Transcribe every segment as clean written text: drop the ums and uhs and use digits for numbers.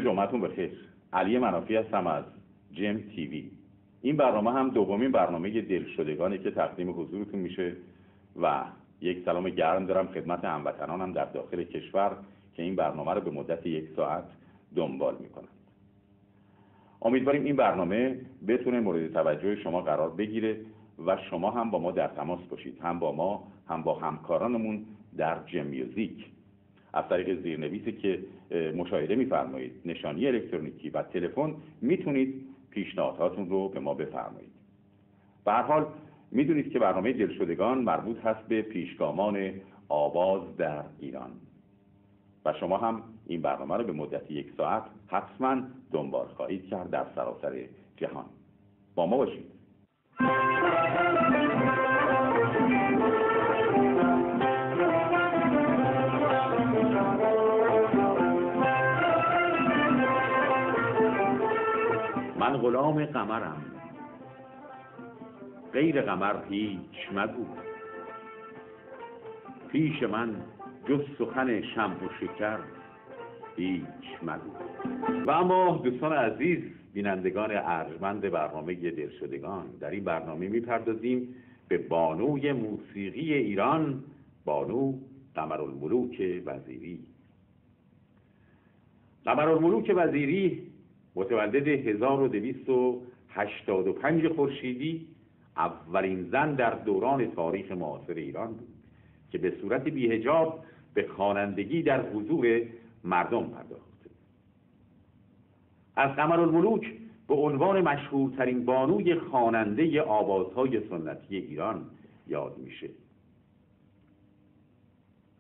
جمعتون بخیر. علی منافی هستم از جم تیوی. این برنامه هم دومین برنامه دلشدگانی که تقدیم حضورتون میشه و یک سلام گرم دارم خدمت هموطنانم در داخل کشور که این برنامه رو به مدت 1 ساعت دنبال میکنند. امیدواریم این برنامه بتونه مورد توجه شما قرار بگیره و شما هم با ما در تماس باشید، هم با ما هم با همکارانمون در جم میوزیک از طریق زیرنویسی که مشاهده می‌فرمایید، نشانی الکترونیکی و تلفن میتونید پیشنهاداتتون رو به ما بفرمایید. به هر حال میدونید که برنامه دلشدگان مربوط هست به پیشگامان آواز در ایران و شما هم این برنامه رو به مدت 1 ساعت حتما دنبال خواهید کرد در سراسر جهان. با ما باشید. من غلام قمرم، غیر قمر هیچ مگو. پیش من جز سخن شمع و شکر هیچ مگو. و اما دوستان عزیز، بینندگان ارجمند برنامه دلشدگان، در این برنامه میپردازیم به بانوی موسیقی ایران، بانو قمرالملوک وزیری. قمرالملوک وزیری متولد 1285 خورشیدی اولین زن در دوران تاریخ معاصر ایران بود که به صورت بی‌حجاب به خوانندگی در حضور مردم پرداخت. از قمرالملوک به عنوان مشهورترین بانوی خواننده آوازهای سنتی ایران یاد میشه.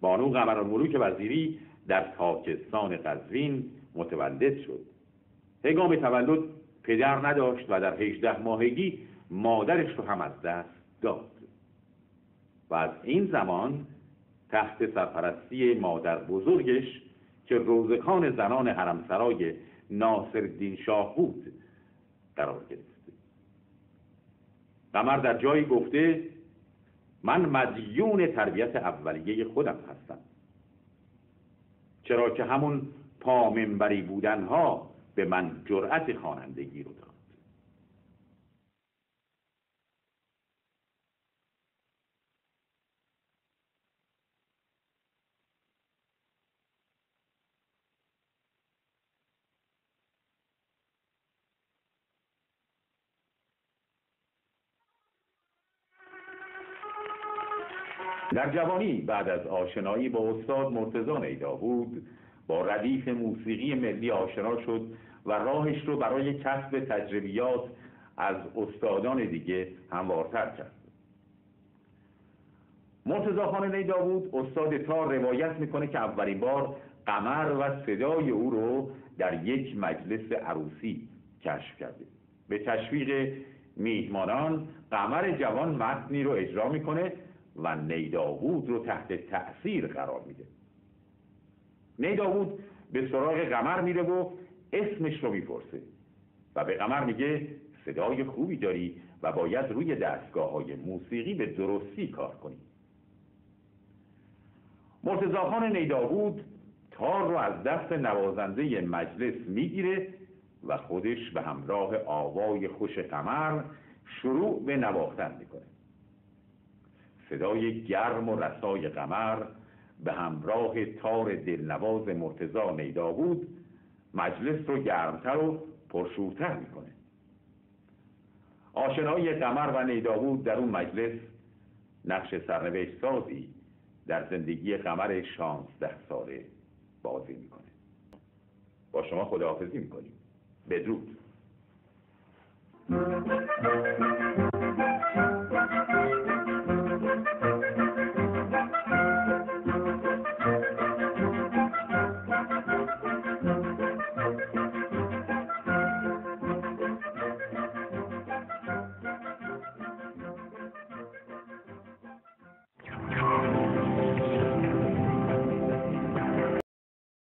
بانو قمرالملوک وزیری در تاکستان قزوین متولد شد. هنگام تولد پدر نداشت و در 18 ماهگی مادرش رو هم از دست داد و از این زمان تحت سرپرستی مادر بزرگش که روزخان زنان حرمسرای ناصرالدین شاه بود قرار گرفت. قمر در جایی گفته من مدیون تربیت اولیه خودم هستم، چرا که همون پامنبری بودنها به من جرأت خوانندگی رو داد. در جوانی بعد از آشنایی با استاد مرتضی نیدابود با ردیف موسیقی ملی آشنا شد و راهش رو برای کسب تجربیات از استادان دیگه هموارتر کرد. مرتضی خان نیدابود استاد تار روایت میکنه که اولین بار قمر و صدای او رو در یک مجلس عروسی کشف کرده. به تشویق میهمانان قمر جوان متنی رو اجرا میکنه و نیدابود رو تحت تأثیر قرار میده. نیدابود به سراغ قمر میره و اسمش رو میپرسه و به قمر میگه صدای خوبی داری و باید روی دستگاه‌های موسیقی به درستی کار کنی. مرتضی خان نیدابود تار رو از دست نوازنده مجلس میگیره و خودش به همراه آوای خوش قمر شروع به نواختن میکنه. صدای گرم و رسای قمر به همراه تار دلنواز مرتضی نیدابود مجلس رو گرمتر و پرشورتر میکنه. آشنایی قمر و نیدابود در اون مجلس نقش سرنوشت سازی در زندگی قمر 16 ساله بازی میکنه. با شما خداحافظی میکنیم. بدرود.